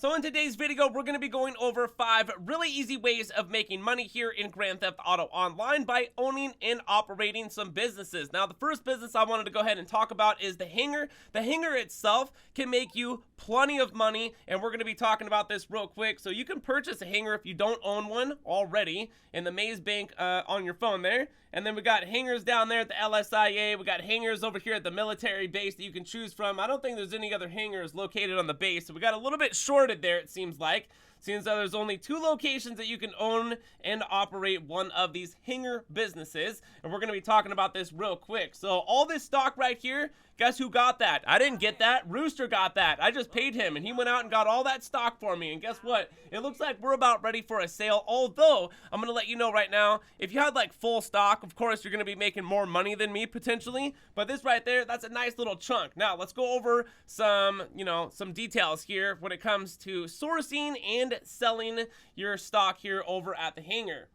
So in today's video, we're going to be going over 5 really easy ways of making money here in Grand Theft Auto Online by owning and operating some businesses. Now, the first business I wanted to go ahead and talk about is the hangar. The hangar itself can make you plenty of money, and we're going to be talking about this real quick. So you can purchase a hangar if you don't own one already in the Maze Bank on your phone there. And then we got hangars down there at the LSIA. We got hangars over here at the military base that you can choose from. I don't think there's any other hangars located on the base, so we got a little bit shorted there, it seems like. Seems that there's only 2 locations that you can own and operate one of these hangar businesses, and we're going to be talking about this real quick. So all this stock right here, guess who got that? I didn't get that. Rooster got that. I just paid him, and he went out and got all that stock for me, and guess what? It looks like we're about ready for a sale, although I'm going to let you know right now, if you had like full stock, of course you're going to be making more money than me potentially, but this right there, that's a nice little chunk. Now let's go over some, some details here when it comes to sourcing and selling your stock here over at the hangar.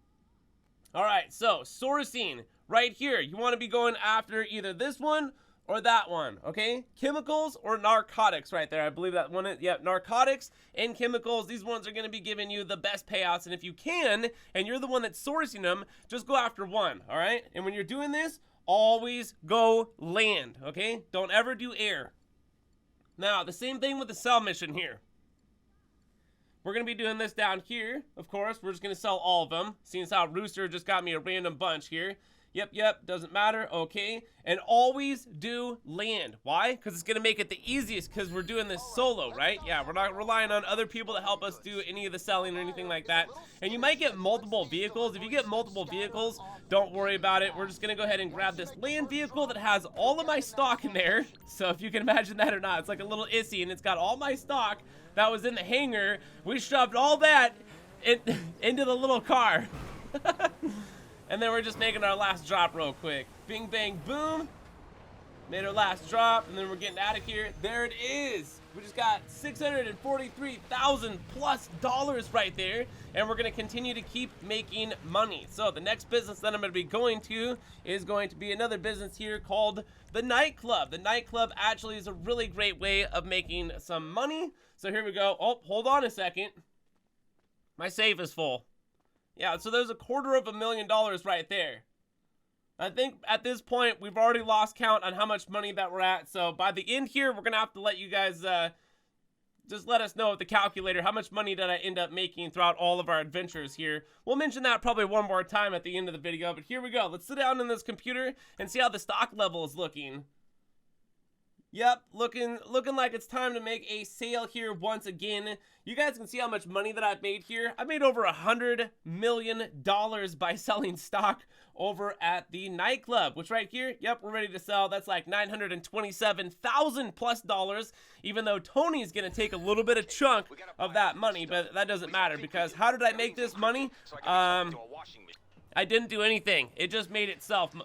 All right, so sourcing right here, you want to be going after either this one or that one, okay? Chemicals or narcotics right there. I believe that one is, yeah, narcotics and chemicals. These ones are going to be giving you the best payouts, and if you can, and you're the one that's sourcing them, just go after one, all right? And when you're doing this, always go land, okay? Don't ever do air. Now, the same thing with the sell mission here. We're going to be doing this down here, of course. We're just going to sell all of them, seeing as how Rooster just got me a random bunch here. Yep, doesn't matter, okay. And always do land. Why? Because it's going to make it the easiest because we're doing this solo, right? Yeah, we're not relying on other people to help us do any of the selling or anything like that. And you might get multiple vehicles. If you get multiple vehicles, don't worry about it. We're just going to go ahead and grab this land vehicle that has all of my stock in there. So if you can imagine that or not, it's like a little issy, and it's got all my stock that was in the hangar. We shoved all that into the little car. And then we're just making our last drop real quick. Bing, bang, boom. Made our last drop, and then we're getting out of here. There it is. We just got $643,000 plus right there, and we're going to continue to keep making money. So the next business that I'm going to be going to is going to be another business here called the nightclub. The nightclub actually is a really great way of making some money. So here we go. Oh, hold on a second. My safe is full. Yeah, so there's $250,000 right there. I think at this point, we've already lost count on how much money that we're at. So by the end here, we're going to have to let you guys just let us know with the calculator how much money did I end up making throughout all of our adventures here. We'll mention that probably one more time at the end of the video. But here we go. Let's sit down in this computer and see how the stock level is looking. Yep, looking like it's time to make a sale here once again. You guys can see how much money that I've made here. I made over $100 million by selling stock over at the nightclub, which right here, yep, we're ready to sell. That's like $927,000 plus, even though Tony's gonna take a little bit of chunk of that money, but that doesn't matter because how did I make this money? I didn't do anything. It just made itself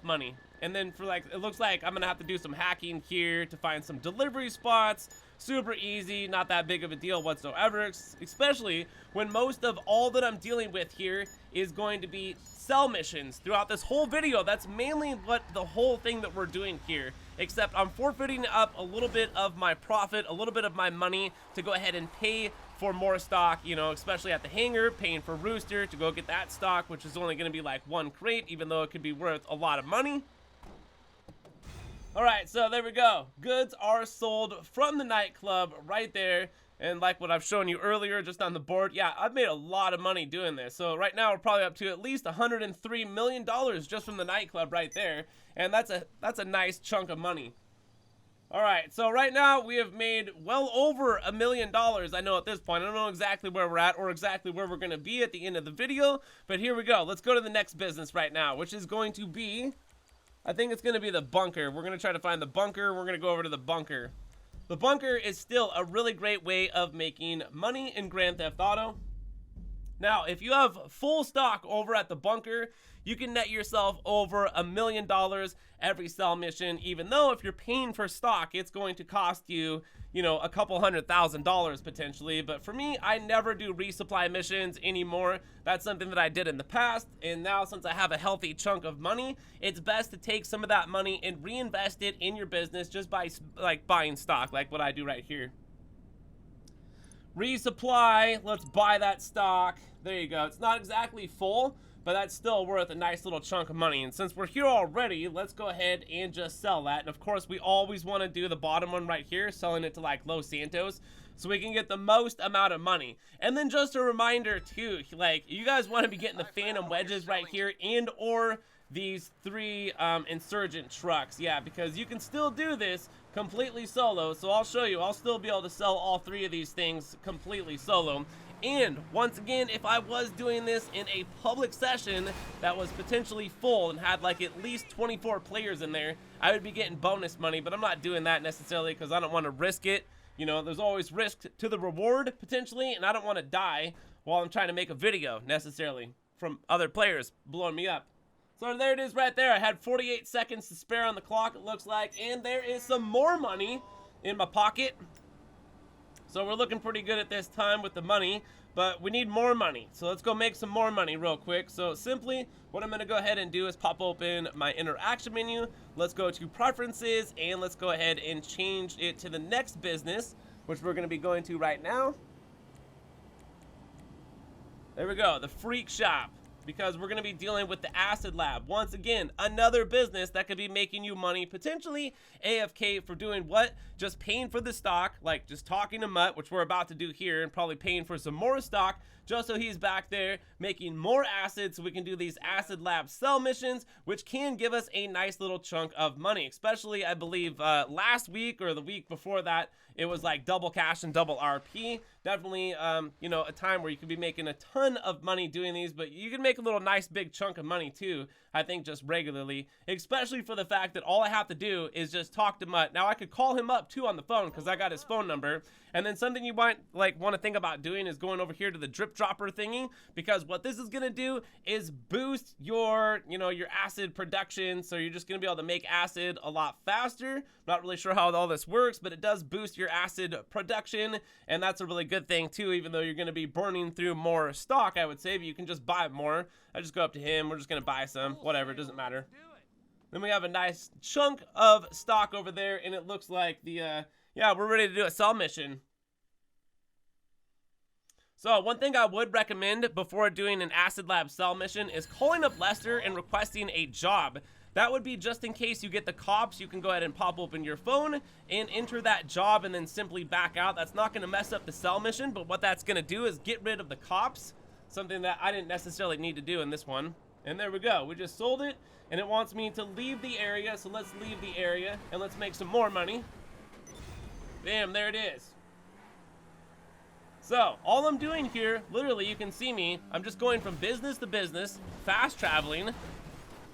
money. And then for like, it looks like I'm gonna have to do some hacking here to find some delivery spots. Super easy, not that big of a deal whatsoever, especially when most of all that I'm dealing with here is going to be sell missions throughout this whole video. That's mainly what the whole thing that we're doing here, except I'm forfeiting up a little bit of my profit, a little bit of my money to go ahead and pay for more stock, especially at the hangar, paying for Rooster to go get that stock, which is only going to be like 1 crate, even though it could be worth a lot of money. All right, so there we go. Goods are sold from the nightclub right there. And like what I've shown you earlier, just on the board, yeah, I've made a lot of money doing this. So right now we're probably up to at least $103 million just from the nightclub right there. And that's a nice chunk of money. All right, so right now we have made well over $1 million. I know at this point, I don't know exactly where we're at or exactly where we're gonna be at the end of the video, but here we go. Let's go to the next business right now, which is going to be, I think it's gonna be the bunker. We're gonna try to find the bunker. We're gonna go over to the bunker. The bunker is still a really great way of making money in Grand Theft Auto. Now, if you have full stock over at the bunker, you can net yourself over $1 million every sell mission, even though if you're paying for stock, it's going to cost you, a couple $100,000 potentially. But for me, I never do resupply missions anymore. That's something that I did in the past. And now since I have a healthy chunk of money, it's best to take some of that money and reinvest it in your business just by buying stock, like what I do right here. Resupply. Let's buy that stock. There you go. It's not exactly full, but that's still worth a nice little chunk of money. And since we're here already, let's go ahead and just sell that. And of course, we always want to do the bottom one right here, selling it to like Los Santos, so we can get the most amount of money. And then just a reminder too, like you guys want to be getting the Phantom wedges right here and or these 3 insurgent trucks. Yeah, because you can still do this completely solo. So I'll show you. I'll still be able to sell all 3 of these things completely solo. And once again, if I was doing this in a public session that was potentially full and had like at least 24 players in there, I would be getting bonus money. But I'm not doing that necessarily because I don't want to risk it. You know, there's always risk to the reward potentially, and I don't want to die while I'm trying to make a video necessarily from other players blowing me up. So there it is right there. I had 48 seconds to spare on the clock, it looks like, and there is some more money in my pocket. So we're looking pretty good at this time with the money, but we need more money. So let's go make some more money real quick. So simply, what I'm gonna go ahead and do is pop open my interaction menu. Let's go to preferences, and let's go ahead and change it to the next business, which we're gonna be going to right now. There we go, the Freak Shop. Because we're going to be dealing with the Acid Lab. Once again, another business that could be making you money, potentially AFK for doing what? Just paying for the stock, like just talking to Mutt, which we're about to do here, and probably paying for some more stock, just so he's back there making more acid so we can do these Acid Lab sell missions, which can give us a nice little chunk of money. Especially, I believe, last week or the week before that, it was like double cash and double RP. Definitely, you know, a time where you could be making a ton of money doing these, but you can make a little nice big chunk of money too, I think, just regularly, especially for the fact that all I have to do is just talk to Mutt. Now I could call him up too on the phone because I got his phone number. And then something you might want to think about doing is going over here to the drip dropper thingy, because what this is going to do is boost your, you know, your acid production. So you're just going to be able to make acid a lot faster. Not really sure how all this works, but it does boost your acid production, and that's a really good thing too, even though you're going to be burning through more stock, I would say, but you can just buy more. I just go up to him, we're just going to buy some, whatever, it doesn't matter. Then we have a nice chunk of stock over there, and it looks like the, yeah, we're ready to do a sell mission. So one thing I would recommend before doing an Acid Lab sell mission is calling up Lester and requesting a job. That would be just in case you get the cops. You can go ahead and pop open your phone and enter that job and then simply back out. That's not going to mess up the sell mission, but what that's going to do is get rid of the cops, something that I didn't necessarily need to do in this one. And there we go. We just sold it, and it wants me to leave the area, so let's leave the area, and let's make some more money. Bam, there it is. So, all I'm doing here, literally, you can see me, I'm just going from business to business, fast traveling,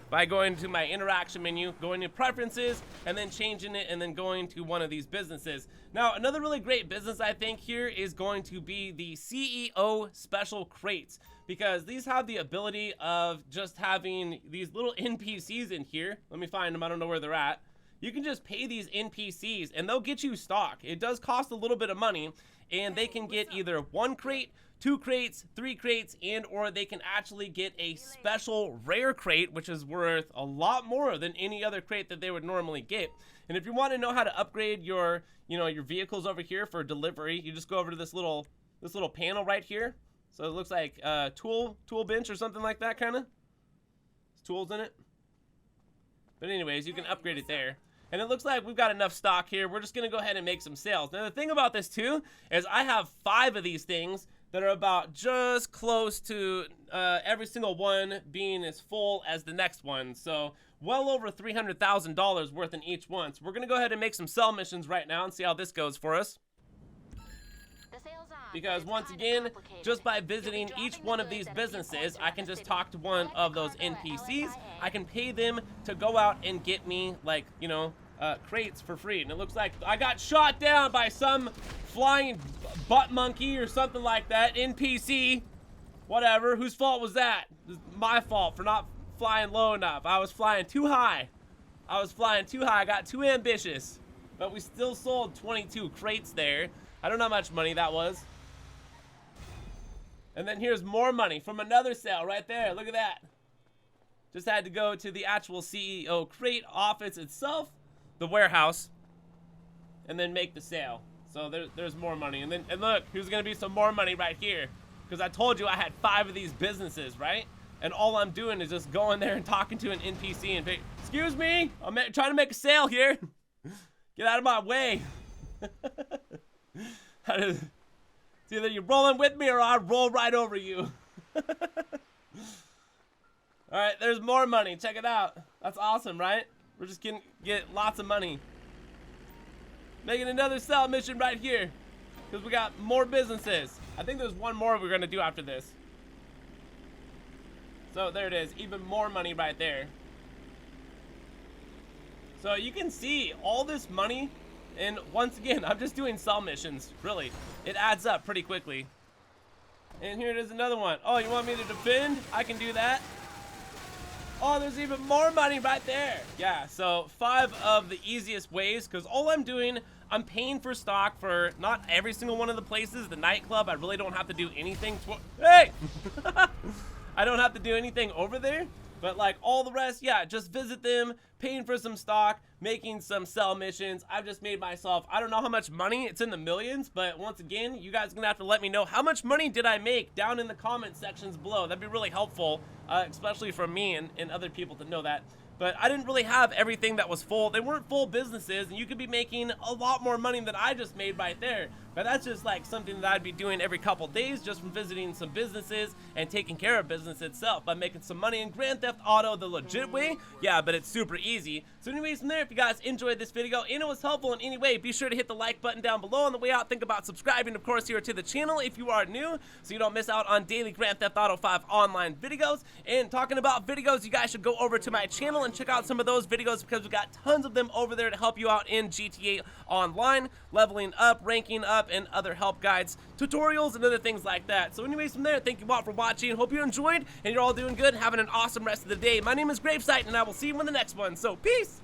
by going to my interaction menu, going to preferences, and then changing it, and then going to one of these businesses. Now, another really great business I think here is going to be the CEO special crates, because these have the ability of just having these little NPCs in here. Let me find them, I don't know where they're at. You can just pay these NPCs and they'll get you stock. It does cost a little bit of money, and they can get either 1 crate, 2 crates, 3 crates, and or they can actually get a special rare crate, which is worth a lot more than any other crate that they would normally get. And if you want to know how to upgrade your, you know, your vehicles over here for delivery, you just go over to this little panel right here. So it looks like tool bench or something like that, kind of. There's tools in it. But anyways, you can upgrade it there. And it looks like we've got enough stock here. We're just going to go ahead and make some sales. Now, the thing about this, too, is I have 5 of these things that are about just close to every single one being as full as the next one. So, well over $300,000 worth in each one. So, we're going to go ahead and make some sell missions right now and see how this goes for us. Because once again, just by visiting each one of these businesses, I can just talk to one of those NPCs. I can pay them to go out and get me, like, you know, crates for free. And it looks like I got shot down by some flying butt monkey or something like that. NPC, whatever. Whose fault was that? It was my fault for not flying low enough. I was flying too high. I got too ambitious. But we still sold 22 crates there. I don't know how much money that was. And then here's more money from another sale right there. Look at that. Just had to go to the actual CEO crate office itself, the warehouse, and then make the sale. So there's more money. And look, here's gonna be some more money right here. Because I told you I had 5 of these businesses, right? And all I'm doing is just going there and talking to an NPC and excuse me, I'm trying to make a sale here. Get out of my way. It's either you're rolling with me or I roll right over you. Alright, there's more money. Check it out. That's awesome, right? We're just gonna get lots of money. Making another sell mission right here. Because we got more businesses. I think there's one more we're gonna do after this. So there it is, even more money right there. So you can see all this money, and once again, I'm just doing sell missions, really. It adds up pretty quickly. And here it is, another one. Oh, you want me to defend? I can do that. Oh, there's even more money right there. Yeah, so 5 of the easiest ways, because all I'm doing, I'm paying for stock for not every single one of the places. The nightclub, I really don't have to do anything. Hey! I don't have to do anything over there, but like all the rest, yeah, just visit them, paying for some stock, making some sell missions. I've just made myself, I don't know how much money, it's in the millions, but once again, you guys are gonna have to let me know how much money did I make down in the comment sections below. That'd be really helpful, especially for me and other people to know that. But I didn't really have everything that was full. They weren't full businesses, and you could be making a lot more money than I just made right there. But that's just like something that I'd be doing every couple days, just from visiting some businesses and taking care of business itself by making some money in Grand Theft Auto the legit way. Yeah, but it's super easy. So anyways, from there, if you guys enjoyed this video and it was helpful in any way, be sure to hit the like button down below. On the way out, think about subscribing, of course, here to the channel if you are new, so you don't miss out on daily Grand Theft Auto 5 online videos. And talking about videos, you guys should go over to my channel and check out some of those videos, because we got tons of them over there to help you out in GTA Online, leveling up, ranking up, and other help guides, tutorials, and other things like that. So anyways, from there, thank you all for watching. Hope you enjoyed and you're all doing good, having an awesome rest of the day. My name is GRAVESIGHT, and I will see you in the next one. So peace!